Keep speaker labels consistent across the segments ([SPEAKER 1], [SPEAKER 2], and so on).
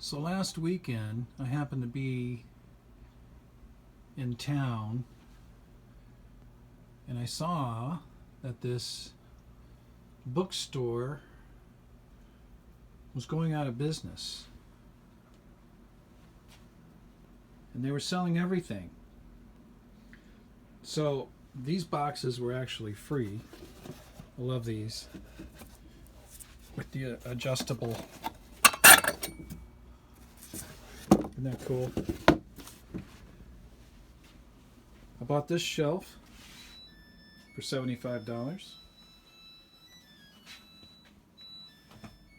[SPEAKER 1] So last weekend, I happened to be in town and I saw that this bookstore was going out of business. And they were selling everything. So these boxes were actually free. I love these. With the adjustable. Isn't that cool? I bought this shelf for $75.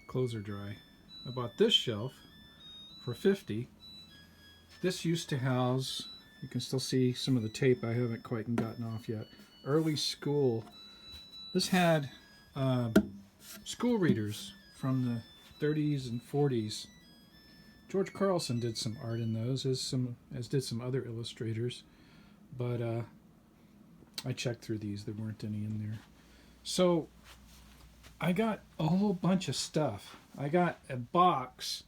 [SPEAKER 1] Clothes are dry. I bought this shelf for $50. This used to house, you can still see some of the tape I haven't quite gotten off yet, early school. This had school readers from the 30s and 40s. George Carlson did some art in those, as did some other illustrators. But I checked through these. There weren't any in there. So I got a whole bunch of stuff. I got a box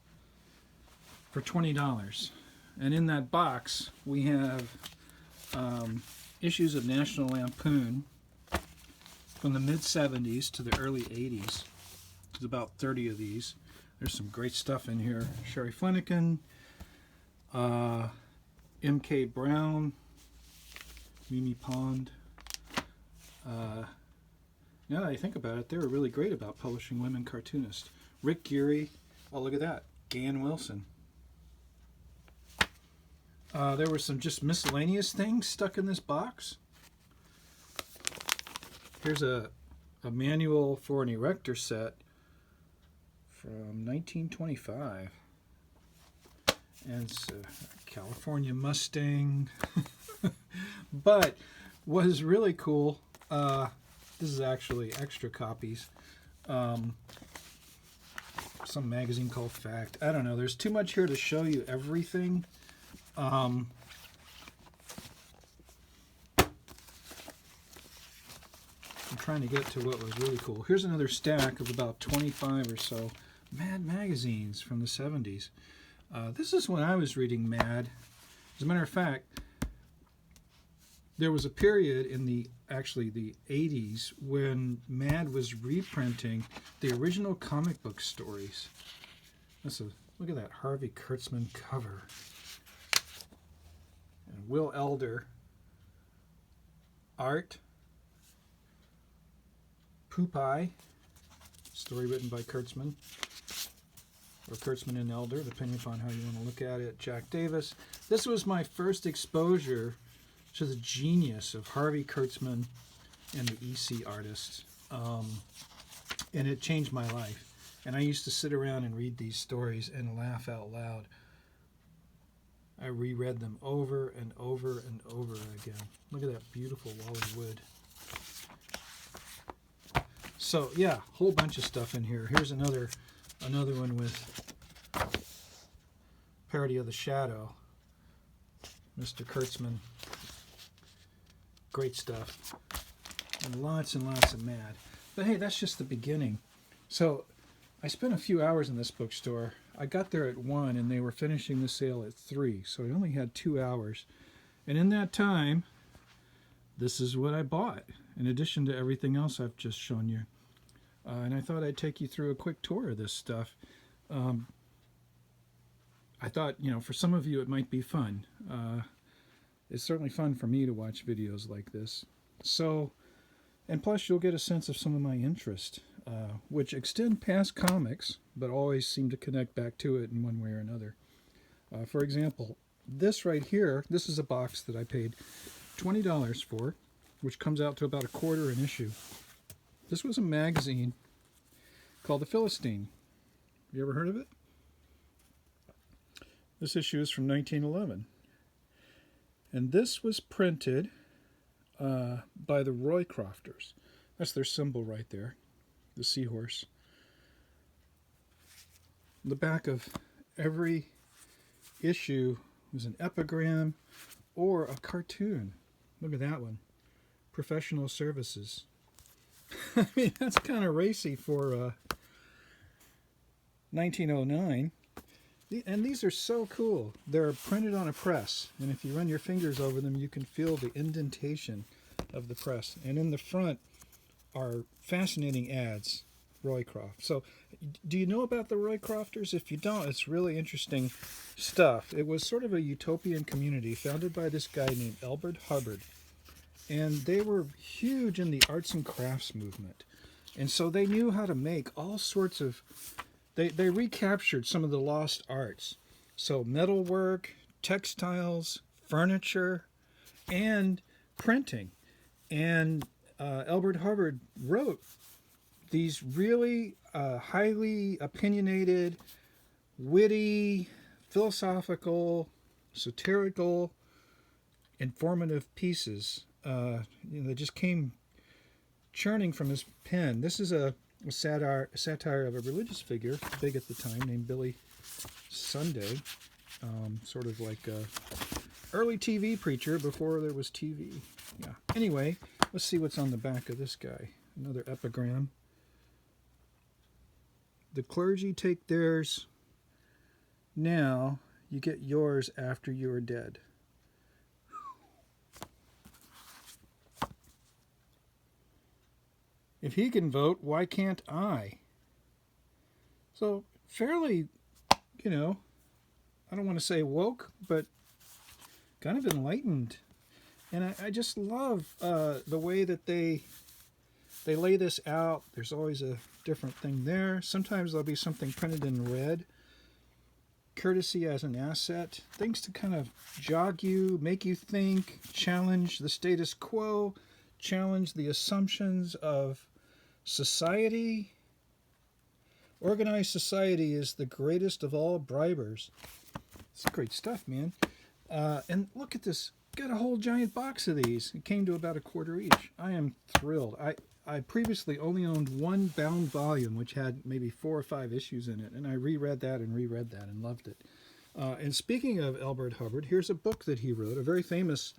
[SPEAKER 1] for $20. And in that box, we have issues of National Lampoon from the mid-70s to the early 80s. There's about 30 of these. There's some great stuff in here. Sherry Flanagan, M.K. Brown, Mimi Pond. Now that I think about it, they were really great about publishing women cartoonists. Rick Geary. Oh, look at that. Gan Wilson. There were some just miscellaneous things stuck in this box. Here's a manual for an erector set from 1925. And it's a California Mustang. But what is really cool, this is actually extra copies. Some magazine called Fact. I don't know. There's too much here to show you everything. I'm trying to get to what was really cool. Here's another stack of about 25 or so Mad magazines from the 70s. This is when I was reading Mad. As a matter of fact, there was a period in the 80s when Mad was reprinting the original comic book stories. Look at that Harvey Kurtzman cover. And Will Elder art. Popeye, story written by Kurtzman, or Kurtzman and Elder, depending upon how you want to look at it. Jack Davis. This was my first exposure to the genius of Harvey Kurtzman and the EC artists, and it changed my life. And I used to sit around and read these stories and laugh out loud. I reread them over and over and over again. Look at that beautiful Wally Wood. So yeah, whole bunch of stuff in here. Here's another one with parody of The Shadow. Mr. Kurtzman. Great stuff. And lots of Mad. But hey, that's just the beginning. So I spent a few hours in this bookstore. I got there at 1 and they were finishing the sale at 3. So I only had 2 hours. And in that time, this is what I bought, in addition to everything else I've just shown you. And I thought I'd take you through a quick tour of this stuff. I thought, for some of you it might be fun. It's certainly fun for me to watch videos like this. So, and plus you'll get a sense of some of my interest, which extend past comics, but always seem to connect back to it in one way or another. For example, this right here, this is a box that I paid $20 for, which comes out to about a quarter an issue. This was a magazine called The Philistine. You ever heard of it? This issue is from 1911. And this was printed by the Roycrofters. That's their symbol right there, the seahorse. The back of every issue was an epigram or a cartoon. Look at that one. Professional services. I mean, that's kind of racy for 1909. And these are so cool. They're printed on a press, and if you run your fingers over them, you can feel the indentation of the press. And in the front are fascinating ads, Roycroft. So, do you know about the Roycrofters? If you don't, it's really interesting stuff. It was sort of a utopian community founded by this guy named Elbert Hubbard, and they were huge in the arts and crafts movement. And so they knew how to make all sorts of. They recaptured some of the lost arts. So metalwork, textiles, furniture, and printing. And Elbert Hubbard wrote these really highly opinionated, witty, philosophical, satirical, informative pieces. They just came churning from his pen. This is a satire of a religious figure, big at the time, named Billy Sunday. Sort of like a early TV preacher before there was TV. Yeah. Anyway, let's see what's on the back of this guy. Another epigram. The clergy take theirs now, you get yours after you are dead. If he can vote, why can't I? So, fairly, I don't want to say woke, but kind of enlightened. And I just love the way that they lay this out. There's always a different thing there. Sometimes there'll be something printed in red. Courtesy as an asset. Things to kind of jog you, make you think, challenge the status quo, challenge the assumptions of society. Organized society is the greatest of all bribers. It's great stuff, man. And look at this. Got a whole giant box of these. It came to about $1 each. I am thrilled. I previously only owned one bound volume, which had maybe 4 or 5 issues in it, and I reread that and loved it. And speaking of Elbert Hubbard, here's a book that he wrote, a very famous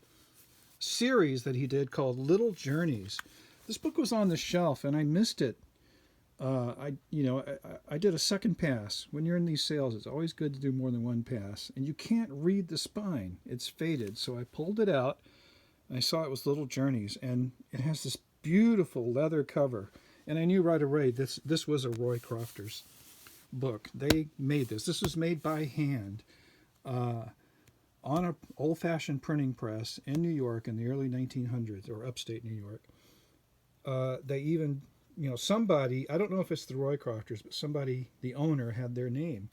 [SPEAKER 1] series that he did called Little Journeys. This book was on the shelf, and I missed it. I did a second pass. When you're in these sales, it's always good to do more than one pass. And you can't read the spine. It's faded. So I pulled it out. And I saw it was Little Journeys. And it has this beautiful leather cover. And I knew right away this was a Roycrofters book. They made this. This was made by hand on an old-fashioned printing press in New York in the early 1900s, or upstate New York. They even... somebody, I don't know if it's the Roycrofters, but somebody, the owner, had their name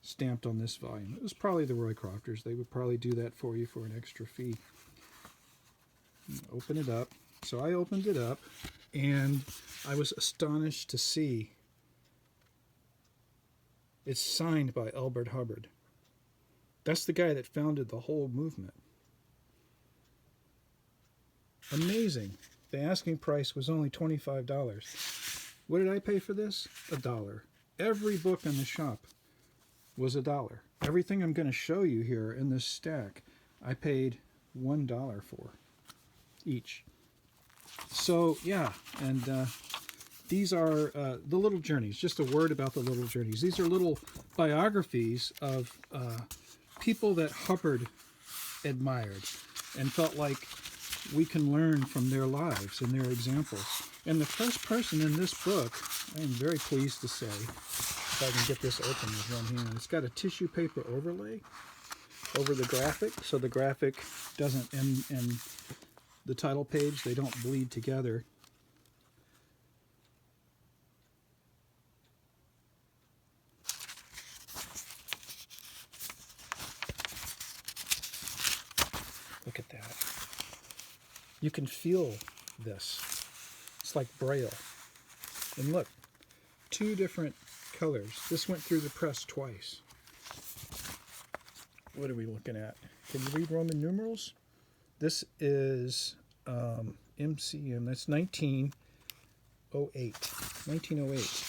[SPEAKER 1] stamped on this volume. It was probably the Roycrofters. They would probably do that for you for an extra fee. Open it up. So I opened it up, and I was astonished to see it's signed by Elbert Hubbard. That's the guy that founded the whole movement. Amazing. The asking price was only $25. What did I pay for this? $1. Every book in the shop was $1. Everything I'm going to show you here in this stack, I paid $1 for each. So, yeah, and these are the Little Journeys. Just a word about the Little Journeys. These are little biographies of people that Hubbard admired and felt like we can learn from their lives and their examples. And the first person in this book, I am very pleased to say, if I can get this open with one hand, it's got a tissue paper overlay over the graphic, so the graphic doesn't, and the title page, they don't bleed together. Look at that. You can feel this. It's like Braille. And look, 2 different colors. This went through the press twice. What are we looking at? Can you read Roman numerals? This is MCM. That's 1908. 1908.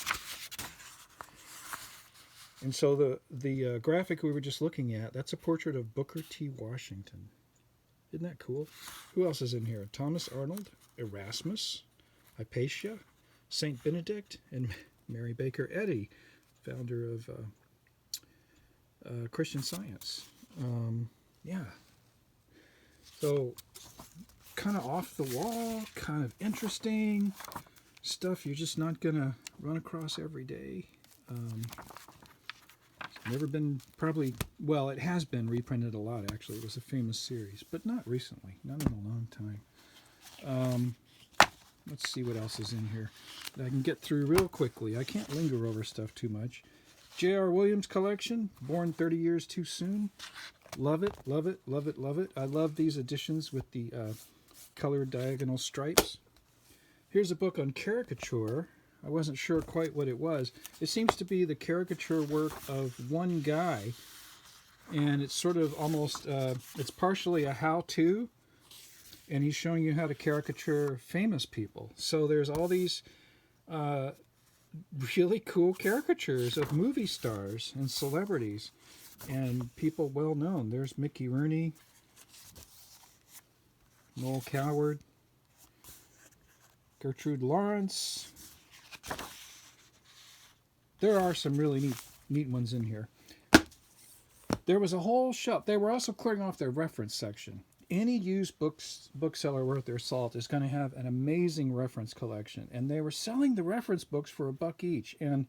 [SPEAKER 1] And so the graphic we were just looking at, that's a portrait of Booker T. Washington. Isn't that cool? Who else is in here? Thomas Arnold, Erasmus, Hypatia, Saint Benedict, and Mary Baker Eddy, founder of Christian Science. Yeah. So kind of off the wall, kind of interesting stuff you're just not going to run across every day. It's never been probably, well, it has been reprinted a lot actually. It was a famous series, but not recently, not in a long time. Let's see what else is in here that I can get through real quickly. I can't linger over stuff too much. J.R. Williams collection, Born 30 Years Too Soon. Love it, love it, love it, love it. I love these editions with the colored diagonal stripes. Here's a book on caricature. I wasn't sure quite what it was. It seems to be the caricature work of one guy, and it's sort of almost, it's partially a how-to, and he's showing you how to caricature famous people. So there's all these really cool caricatures of movie stars and celebrities and people well known. There's Mickey Rooney, Noel Coward, Gertrude Lawrence. There are some really neat ones in here. There was a whole shelf. They were also clearing off their reference section. Any used bookseller worth their salt is going to have an amazing reference collection. And they were selling the reference books for $1 each. And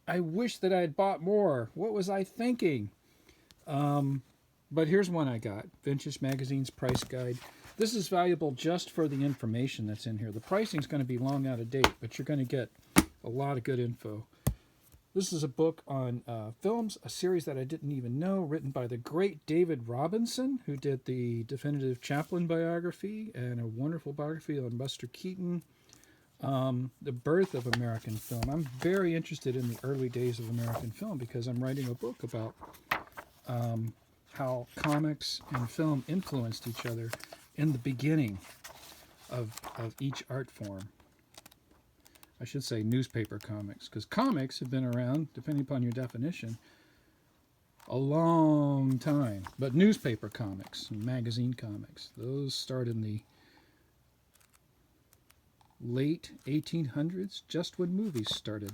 [SPEAKER 1] I wish that I had bought more. What was I thinking? But here's one I got. Vintage Magazine's Price Guide. This is valuable just for the information that's in here. The pricing is going to be long out of date, but you're going to get a lot of good info. This is a book on films, a series that I didn't even know, written by the great David Robinson, who did the definitive Chaplin biography and a wonderful biography on Buster Keaton. The birth of American film. I'm very interested in the early days of American film because I'm writing a book about how comics and film influenced each other in the beginning of each art form. I should say newspaper comics, because comics have been around, depending upon your definition, a long time. But newspaper comics, magazine comics, those start in the late 1800s, just when movies started.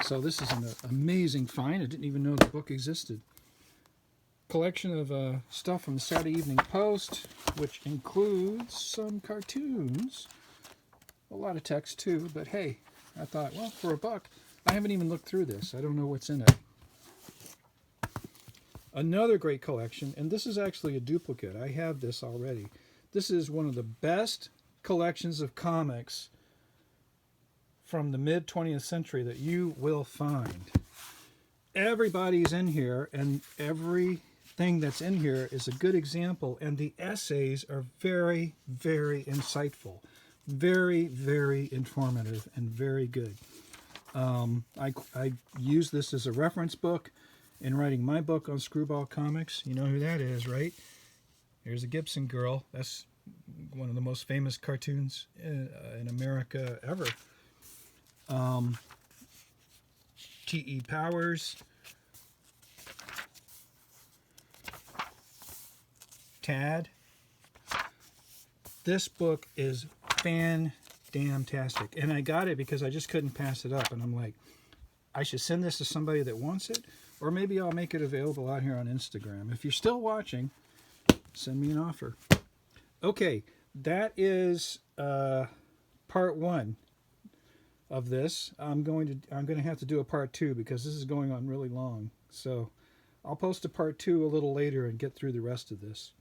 [SPEAKER 1] So this is an amazing find. I didn't even know the book existed. Collection of stuff from the Saturday Evening Post, which includes some cartoons. A lot of text too, but hey, I thought, well, for $1, I haven't even looked through this. I don't know what's in it. Another great collection, and this is actually a duplicate. I have this already. This is one of the best collections of comics from the mid-20th century that you will find. Everybody's in here, and everything that's in here is a good example, and the essays are very, very insightful. Very, very informative and very good. I use this as a reference book in writing my book on screwball comics. You know who that is, right? Here's a Gibson girl. That's one of the most famous cartoons in America ever. T.E. Powers. Tad. This book is fan-damn-tastic. And I got it because I just couldn't pass it up. And I'm like, I should send this to somebody that wants it. Or maybe I'll make it available out here on Instagram. If you're still watching, send me an offer. Okay, that is part 1 of this. I'm going to have to do a part 2 because this is going on really long. So I'll post a part 2 a little later and get through the rest of this.